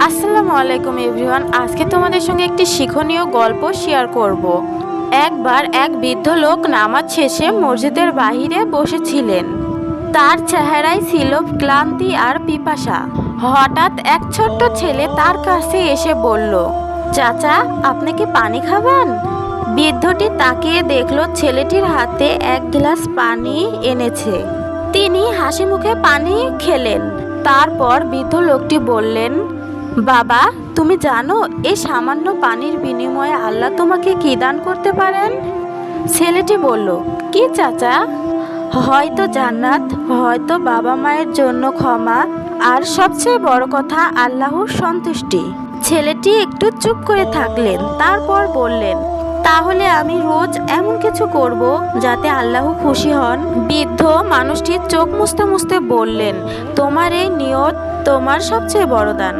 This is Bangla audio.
আসসালামু আলাইকুম এভরিওয়ান। আজকে তোমাদের সঙ্গে একটি শিক্ষণীয় গল্প শেয়ার করব। একবার এক বৃদ্ধ লোক নামাজ শেষে মসজিদের বাহিরে বসেছিলেন। তার চেহারায় ছিল ক্লান্তি আর পিপাসা। হঠাৎ এক ছোট্ট ছেলে তার কাছে এসে বলল, চাচা, আপনি কি পানি খাবেন? বৃদ্ধটি তাকিয়ে দেখল ছেলেটির হাতে এক গ্লাস পানি এনেছে। তিনি হাসি মুখে পানি খেলেন। তারপর বৃদ্ধ লোকটি বললেন, বাবা, তুমি জানো এই সামান্য পানির বিনিময়ে আল্লাহ তোমাকে কি দান করতে পারেন? ছেলেটি বলল, কি চাচা? হয়তো জান্নাত, হয়তো বাবা মায়ের জন্য ক্ষমা, আর সবচেয়ে বড় কথা আল্লাহর সন্তুষ্টি। ছেলেটি একটু চুপ করে থাকলেন, তারপর বললেন, তাহলে আমি রোজ এমন কিছু করব যাতে আল্লাহ খুশি হন। বৃদ্ধ মানুষটি চোখ মুছতে মুছতে বললেন, তোমার এই নিয়ত তোমার সবচেয়ে বড় দান।